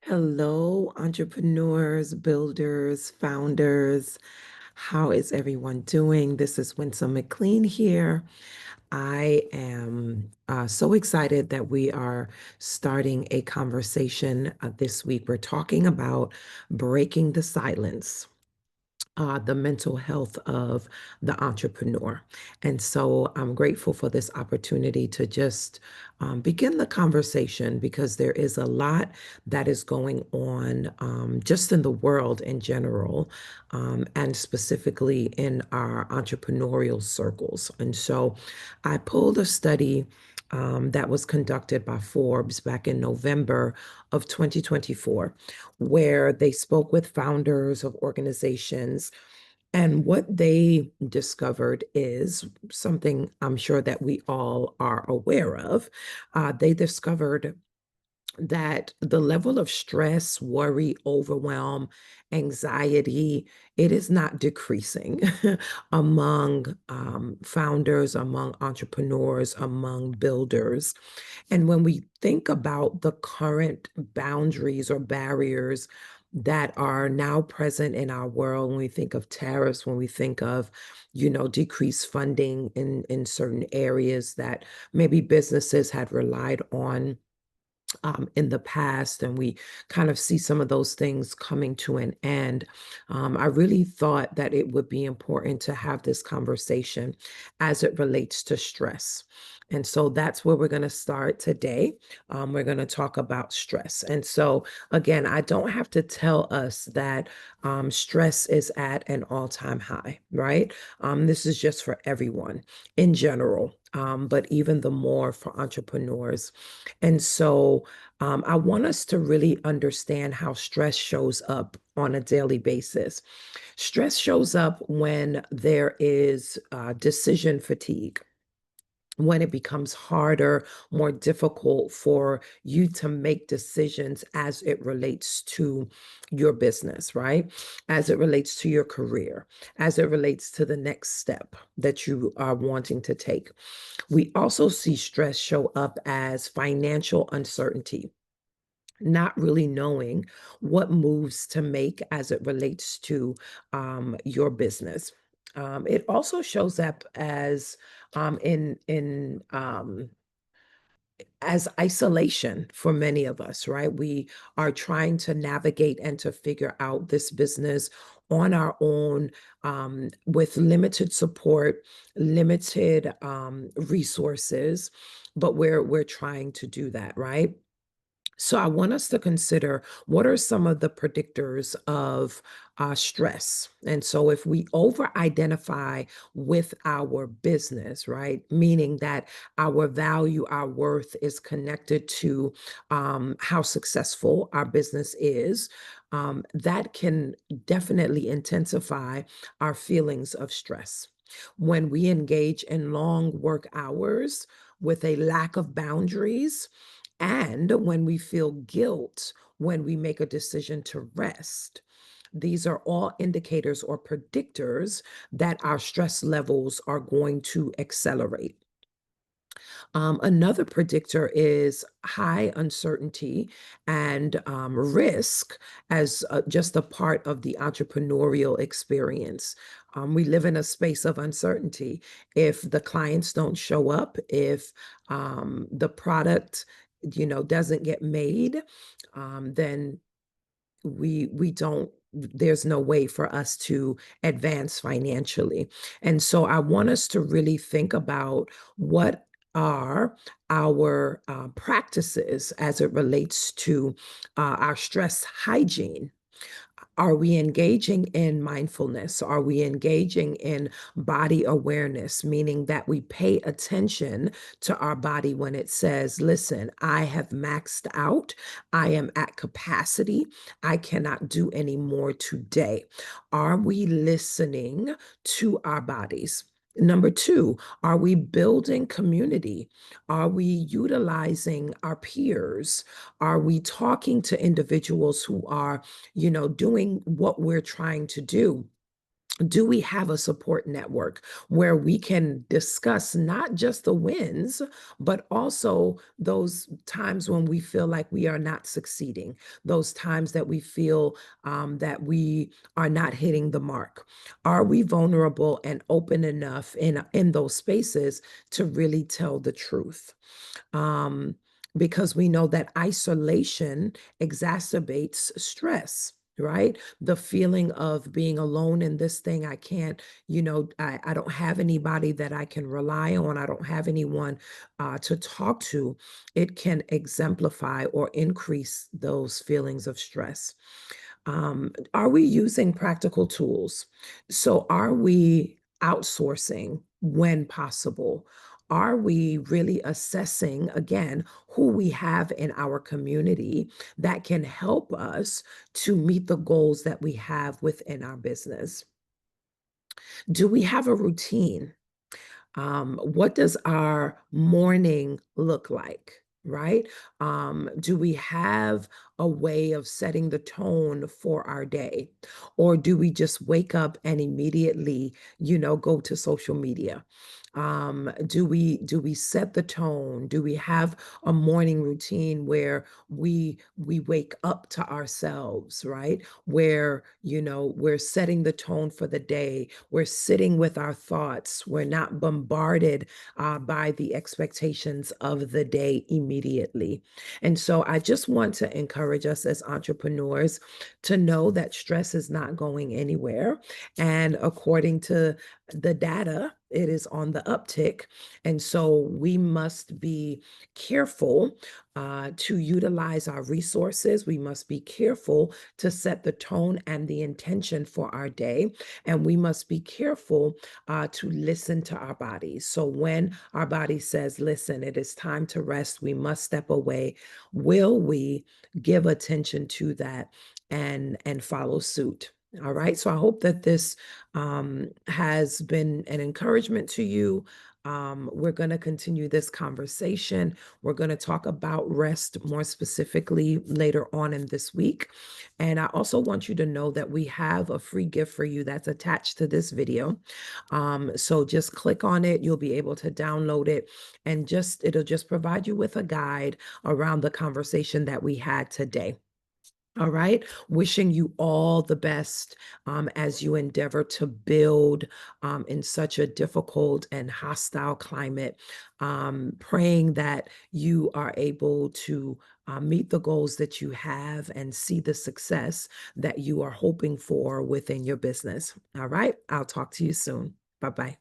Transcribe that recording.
Hello, entrepreneurs, builders, founders. How is everyone doing? This is Winsome McLean here. I am so excited that we are starting a conversation this week. We're talking about breaking the silence, the mental health of the entrepreneur. And so I'm grateful for this opportunity to just begin the conversation because there is a lot that is going on just in the world in general, and specifically in our entrepreneurial circles. And so I pulled a study. That was conducted by Forbes back in November of 2024, where they spoke with founders of organizations. And what they discovered is something I'm sure that we all are aware of. They discovered that the level of stress, worry, overwhelm, anxiety, it is not decreasing among founders, among entrepreneurs, among builders. And when we think about the current boundaries or barriers that are now present in our world, when we think of tariffs, when we think of, decreased funding in certain areas that maybe businesses had relied on in the past, and we kind of see some of those things coming to an end. I really thought that it would be important to have this conversation as it relates to stress. And so that's where we're going to start today. We're going to talk about stress. And so, again, I don't have to tell us that stress is at an all-time high, right? This is just for everyone in general, but even the more for entrepreneurs. And so I want us to really understand how stress shows up on a daily basis. Stress shows up when there is decision fatigue, when it becomes harder, more difficult for you to make decisions as it relates to your business, right? As it relates to your career, as it relates to the next step that you are wanting to take. We also see stress show up as financial uncertainty, not really knowing what moves to make as it relates to your business. It also shows up as in as isolation for many of us, right? We are trying to navigate and to figure out this business on our own, with limited support, limited resources, but we're trying to do that, right? So I want us to consider what are some of the predictors of stress. And so if we over-identify with our business, right, meaning that our value, our worth is connected to how successful our business is, that can definitely intensify our feelings of stress. When we engage in long work hours with a lack of boundaries, and when we feel guilt when we make a decision to rest, these are all indicators or predictors that our stress levels are going to accelerate. Another predictor is high uncertainty and risk as just a part of the entrepreneurial experience. We live in a space of uncertainty. If the clients don't show up, if the product, doesn't get made, then we don't, there's no way for us to advance financially. And so I want us to really think about what are our practices as it relates to our stress hygiene. Are we engaging in mindfulness? Are we engaging in body awareness, meaning that we pay attention to our body when it says, listen, I have maxed out. I am at capacity. I cannot do any more today. Are we listening to our bodies? Number two, are we building community? Are we utilizing our peers? Are we talking to individuals who are doing what we're trying to do? Do we have a support network where we can discuss not just the wins, but also those times when we feel like we are not succeeding, those times that we feel that we are not hitting the mark? Are we vulnerable and open enough in those spaces to really tell the truth? um, because we know that isolation exacerbates stress. Right? The feeling of being alone in this thing, I can't, I don't have anybody that I can rely on. I don't have anyone to talk to. It can exemplify or increase those feelings of stress. Are we using practical tools? So, are we outsourcing when possible? Are we really assessing, again, who we have in our community that can help us to meet the goals that we have within our business? Do we have a routine? What does our morning look like? Right? Do we have a way of setting the tone for our day? Or do we just wake up and immediately, go to social media? Do we set the tone? Do we have a morning routine where we wake up to ourselves, right? Where, we're setting the tone for the day. We're sitting with our thoughts. We're not bombarded by the expectations of the day immediately. And so I just want to encourage us as entrepreneurs to know that stress is not going anywhere. And according to the data, it is on the uptick. And so we must be careful to utilize our resources. We must be careful to set the tone and the intention for our day. And we must be careful to listen to our bodies. So when our body says, listen, it is time to rest, we must step away, will we give attention to that and follow suit? All right. So I hope that this has been an encouragement to you. We're going to continue this conversation. We're going to talk about rest more specifically later on in this week. And I also want you to know that we have a free gift for you that's attached to this video. So just click on it. You'll be able to download it, and it'll just provide you with a guide around the conversation that we had today. All right. Wishing you all the best as you endeavor to build in such a difficult and hostile climate. Praying that you are able to meet the goals that you have and see the success that you are hoping for within your business. All right. I'll talk to you soon. Bye bye.